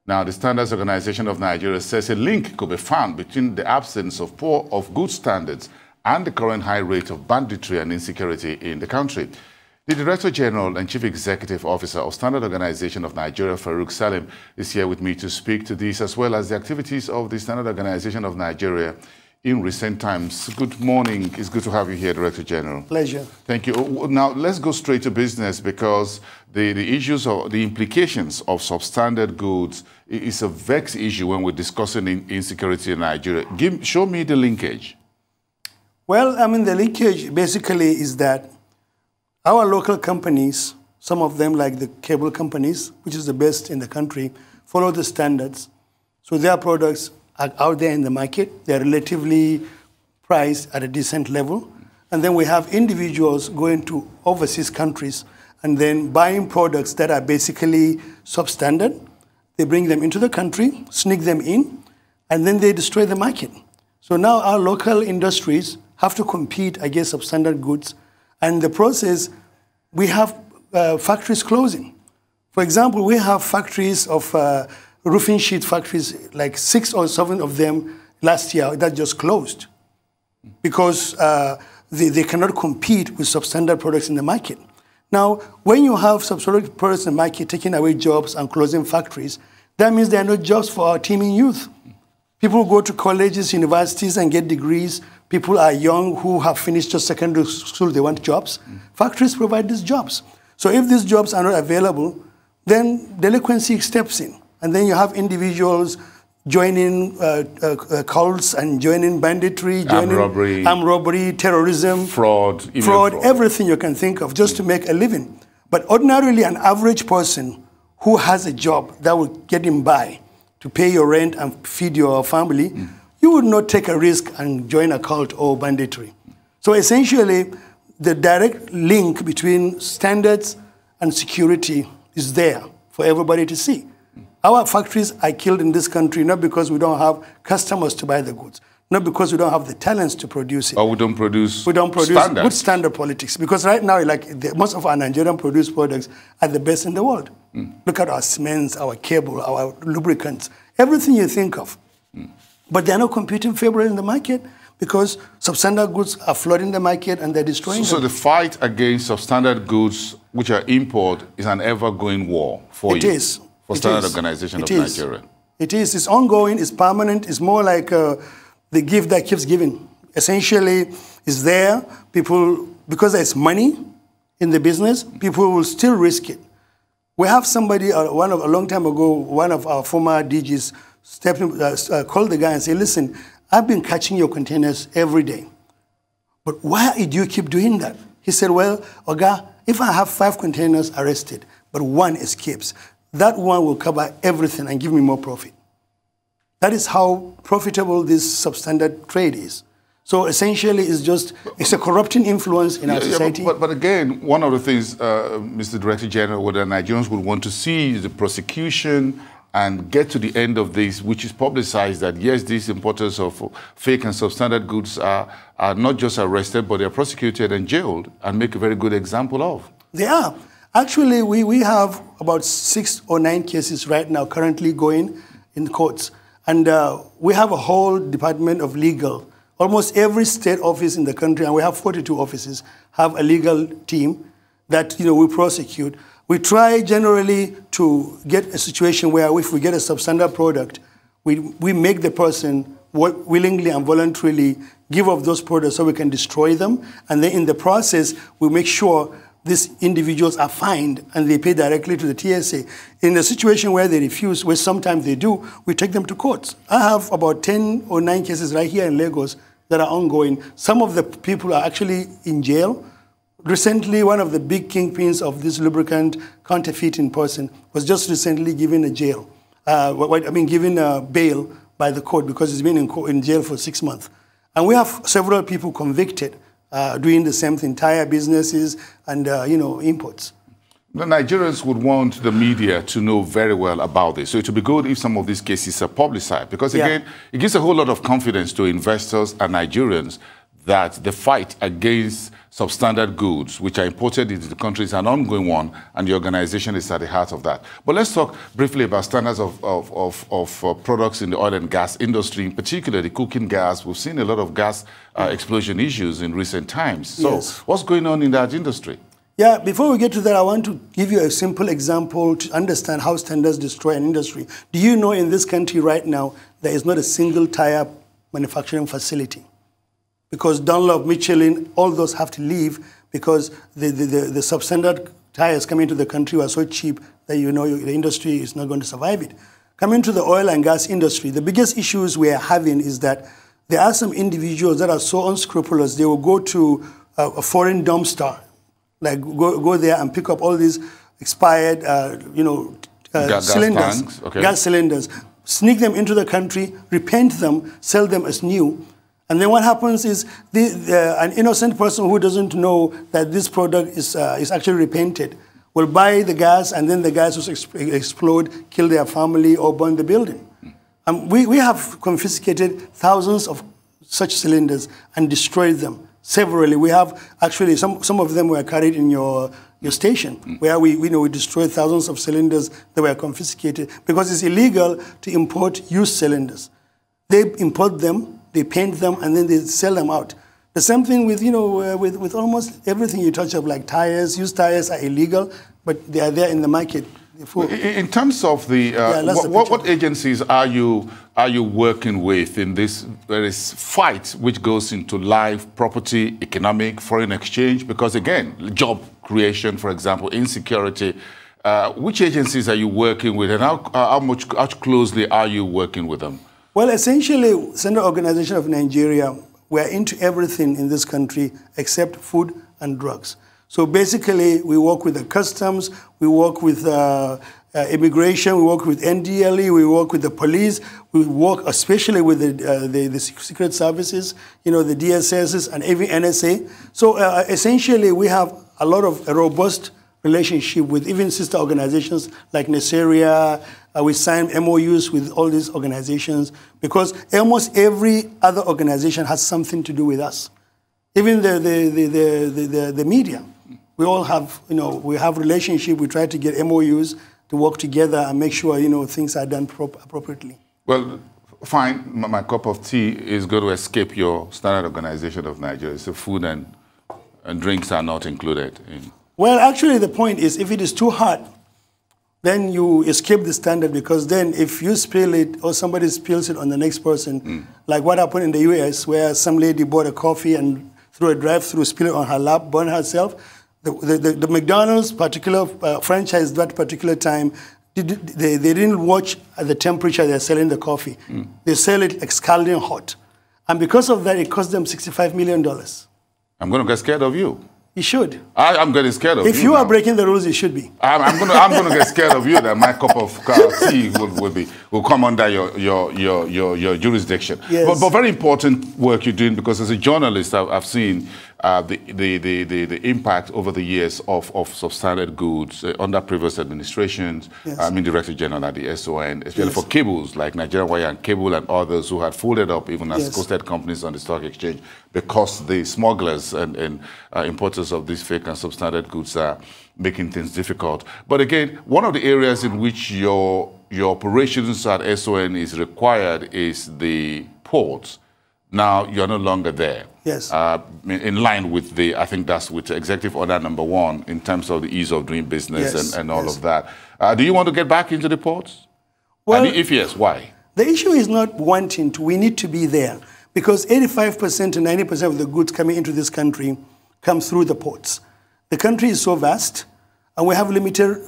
Now, the Standards Organization of Nigeria says a link could be found between the absence of good standards and the current high rate of banditry and insecurity in the country. The Director General and Chief Executive Officer of Standard Organization of Nigeria, Farouk Salim, is here with me to speak to this, as well as the activities of the Standard Organization of Nigeria in recent times. Good morning. It's good to have you here, Director General. Pleasure. Thank you. Now, let's go straight to business, because the issues or the implications of substandard goods is a vexed issue when we're discussing insecurity in Nigeria. Show me the linkage. Well, I mean, the linkage basically is that our local companies, some of them like the cable companies, which is the best in the country, follow the standards. So their products are out there in the market. They're relatively priced at a decent level. And then we have individuals going to overseas countries and then buying products that are basically substandard. They bring them into the country, sneak them in, and then they destroy the market. So now our local industries have to compete against substandard goods. And in the process, we have factories closing. For example, we have factories of roofing sheet factories, like 6 or 7 of them last year that just closed because they cannot compete with substandard products in the market. Now, when you have substandard products in the market taking away jobs and closing factories, that means there are no jobs for our teeming youth. People go to colleges, universities, and get degrees. People are young who have finished just secondary school, they want jobs. Factories provide these jobs. So if these jobs are not available, then delinquency steps in. And then you have individuals joining cults and joining banditry, joining armed robbery, terrorism, fraud, everything you can think of just to make a living. But ordinarily, an average person who has a job that will get him by to pay your rent and feed your family, you would not take a risk and join a cult or banditry. So essentially, the direct link between standards and security is there for everybody to see. Our factories are killed in this country not because we don't have customers to buy the goods, not because we don't have the talents to produce it. Or we don't produce good standard politics. Because right now, most of our Nigerian produced products are the best in the world. Look at our cements, our cable, our lubricants, everything you think of. But they're not competing favorably in the market because substandard goods are flooding the market and they're destroying them. So the fight against substandard goods, which are import, is an ever-going war for you? It is. For Standard Organization of Nigeria. It is. It's ongoing. It's permanent. It's more like the gift that keeps giving. Essentially, it's there. People, because there's money in the business, people will still risk it. We have somebody, a long time ago, one of our former DGs called the guy and said, listen, I've been catching your containers every day. But why do you keep doing that? He said, well, Oga, if I have 5 containers arrested, but 1 escapes, that one will cover everything and give me more profit. That is how profitable this substandard trade is. So essentially, it's a corrupting influence in our society. But again, one of the things, Mr. Director General, what the Nigerians would want to see is the prosecution and get to the end of this, which is publicized that, yes, these importers of fake and substandard goods are not just arrested, but they're prosecuted and jailed, and make a very good example of. They are. Actually, we have about 6 or 9 cases right now currently going in courts. And we have a whole department of legal. Almost every state office in the country, and we have 42 offices, have a legal team that we prosecute. We try generally to get a situation where if we get a substandard product, we make the person willingly and voluntarily give up those products so we can destroy them. And then in the process, we make sure these individuals are fined and they pay directly to the TSA. In a situation where they refuse, which sometimes they do, we take them to courts. I have about 10 or 9 cases right here in Lagos that are ongoing. Some of the people are actually in jail. Recently, one of the big kingpins of this lubricant counterfeiting person was just recently given a given a bail by the court because he's been in jail for 6 months. And we have several people convicted doing the same thing, entire businesses and, imports. The Nigerians would want the media to know very well about this. So it would be good if some of these cases are publicized because, again, it gives a whole lot of confidence to investors and Nigerians that the fight against substandard goods, which are imported into the country, is an ongoing one, and the organization is at the heart of that. But let's talk briefly about standards of products in the oil and gas industry, in particular the cooking gas. We've seen a lot of gas explosion issues in recent times. So what's going on in that industry? Yeah, before we get to that, I want to give you a simple example to understand how standards destroy an industry. Do you know in this country right now, there is not a single tire manufacturing facility? Because Dunlop, Michelin, all those have to leave because the substandard tires coming into the country were so cheap that the industry is not going to survive it. Coming to the oil and gas industry, the biggest issues we are having is that there are some individuals that are so unscrupulous, they will go to a foreign dumpster, like go there and pick up all these expired, cylinders, gas cylinders, sneak them into the country, repaint them, sell them as new. And then what happens is an innocent person who doesn't know that this product is actually repainted will buy the gas, and then the gas will explode, kill their family, or burn the building. We have confiscated thousands of such cylinders and destroyed them severally. We have actually, some of them were carried in your station, where we destroyed thousands of cylinders that were confiscated because it's illegal to import used cylinders. They import them, they paint them, and then they sell them out. The same thing with, with almost everything you touch up, like tires. Used tires are illegal, but they are there in the market. In terms of the, what agencies are you working with in this various fight which goes into life, property, economic, foreign exchange? Because again, job creation, for example, insecurity. Which agencies are you working with, and how closely are you working with them? Well, essentially, Central Organization of Nigeria, we're into everything in this country except food and drugs. So basically, we work with the customs, we work with immigration, we work with NDLE, we work with the police, we work especially with the secret services, the DSSs and even NSA. So essentially, we have a robust relationship with even sister organizations like Nigeria. We sign MOUs with all these organizations because almost every other organization has something to do with us. Even the media. We all have, we have relationship. We try to get MOUs to work together and make sure, things are done appropriately. Well, fine. My cup of tea is going to escape your Standard Organization of Nigeria. So food and drinks are not included in. Well, actually, the point is, if it is too hot, then you escape the standard, because then if you spill it or somebody spills it on the next person, like what happened in the US, where some lady bought a coffee and through a drive-through, spilled it on her lap, burned herself. The McDonald's particular franchise that particular time, they didn't watch the temperature they're selling the coffee. They sell it like scalding hot. And because of that, it cost them $65 million. I'm going to get scared of you. You should. I'm getting scared of you. If you are breaking the rules, you should be. I'm going to get scared of you. That my cup of tea will come under your jurisdiction. Yes. But very important work you're doing, because as a journalist, I've seen the impact over the years of substandard goods under previous administrations. Yes. I mean, Director General at the SON, especially for cables like Nigerian Wire and Cable and others who had folded up even as coasted companies on the stock exchange, because the smugglers and importers of these fake and substandard goods are making things difficult. But again, one of the areas in which your operations at SON is required is the ports. Now you're no longer there. Yes. In line with I think that's with Executive Order #1 in terms of the ease of doing business and all of that. Do you want to get back into the ports? Well, and if yes, why? The issue is not wanting to. We need to be there, because 85% to 90% of the goods coming into this country come through the ports. The country is so vast, and we have limited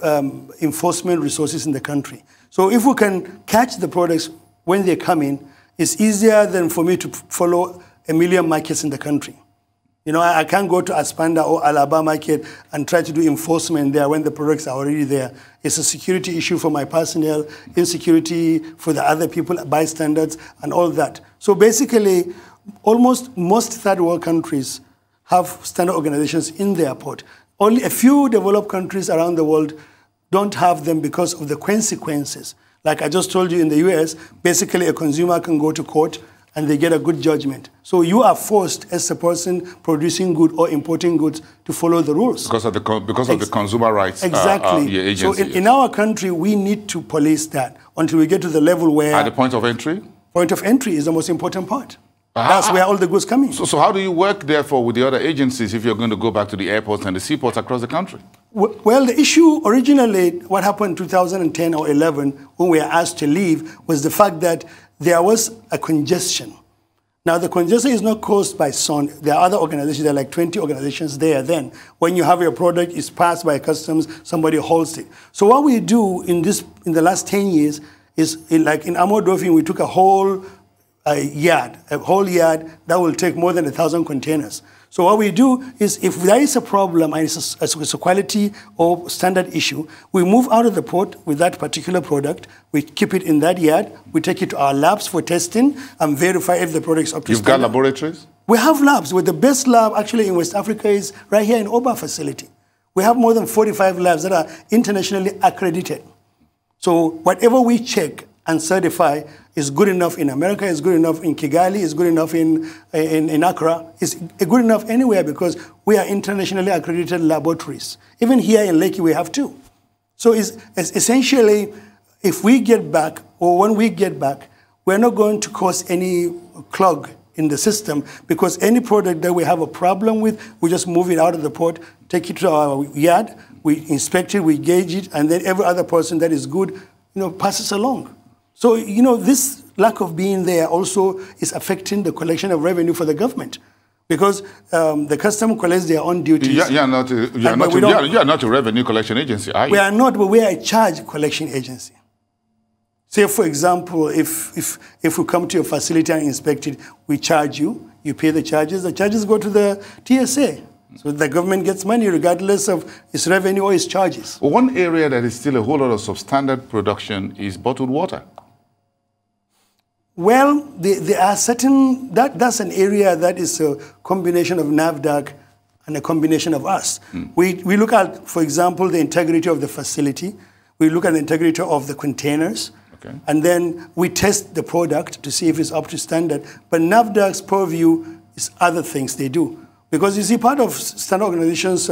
enforcement resources in the country. So if we can catch the products when they come in, it's easier than for me to follow a million markets in the country. I can't go to Aspanda or Alaba market and try to do enforcement there when the products are already there. It's a security issue for my personnel, insecurity for the other people, bystanders, and all that. So basically, most third world countries have standard organizations in their port. Only a few developed countries around the world don't have them because of the consequences. Like I just told you, in the US, basically a consumer can go to court and they get a good judgment. So you are forced as a person producing good or importing goods to follow the rules. Because of the consumer rights exactly. Agency. So in our country, we need to police that until we get to the level where... At the point of entry? Point of entry is the most important part. That's where all the goods come in. So how do you work, therefore, with the other agencies if you're going to go back to the airports and the seaports across the country? Well, the issue originally, what happened in 2010 or 11, when we were asked to leave, was the fact that there was a congestion. Now, the congestion is not caused by Sun. There are other organizations, there are like 20 organizations there then. When you have your product, it's passed by customs, somebody holds it. So what we do in the last 10 years is, like in Amodofin, we took a whole yard that will take more than 1,000 containers. So what we do is, if there is a problem and it's a quality or standard issue, we move out of the port with that particular product, we keep it in that yard, we take it to our labs for testing and verify if the product is up to standard. You've got laboratories? We have labs. The best lab actually in West Africa is right here in Oba facility. We have more than 45 labs that are internationally accredited. So whatever we check and certify is good enough in America, is good enough in Kigali, is good enough in Accra, is good enough anywhere because we are internationally accredited laboratories. Even here in Lekki, we have two. So it's essentially, if we get back, or when we get back, we're not going to cause any clog in the system because any product that we have a problem with, we just move it out of the port, take it to our yard, we inspect it, we gauge it, and then every other person that is good, passes along. So, this lack of being there also is affecting the collection of revenue for the government because the custom collects their own duties. You're not a revenue collection agency, are you? We are not, but we are a charge collection agency. Say, for example, if we come to your facility and inspect it, we charge you, you pay the charges go to the TSA. So the government gets money regardless of its revenue or its charges. One area that is still a whole lot of substandard production is bottled water. Well, there are certain, that's an area that is a combination of NAFDAC and a combination of us. We look at, for example, the integrity of the facility. We look at the integrity of the containers. Okay. And then we test the product to see if it's up to standard. But NAFDAC's purview is other things they do. Because you see, part of Standard Organization's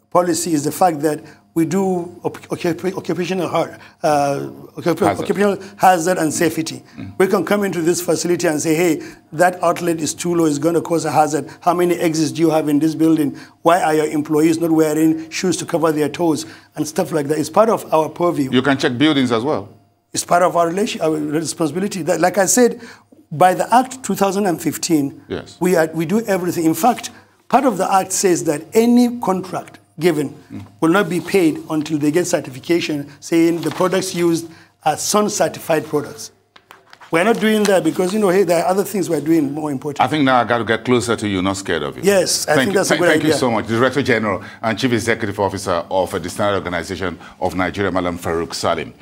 policy is the fact that we do occupational hazard and safety. We can come into this facility and say, hey, that outlet is too low, it's going to cause a hazard. How many exits do you have in this building? Why are your employees not wearing shoes to cover their toes? And stuff like that. It's part of our purview. You can check buildings as well. It's part of our responsibility. Like I said, by the Act 2015, yes, we do everything. In fact, part of the Act says that any contract given will not be paid until they get certification saying the products used are Sun-certified products. We're not doing that because, hey, there are other things we're doing more important. I think now I got to get closer to you, not scared of you. Yes, I think that's a good idea. Thank you so much. Director General and Chief Executive Officer of the Standard Organization of Nigeria, Malam Farouk Salim.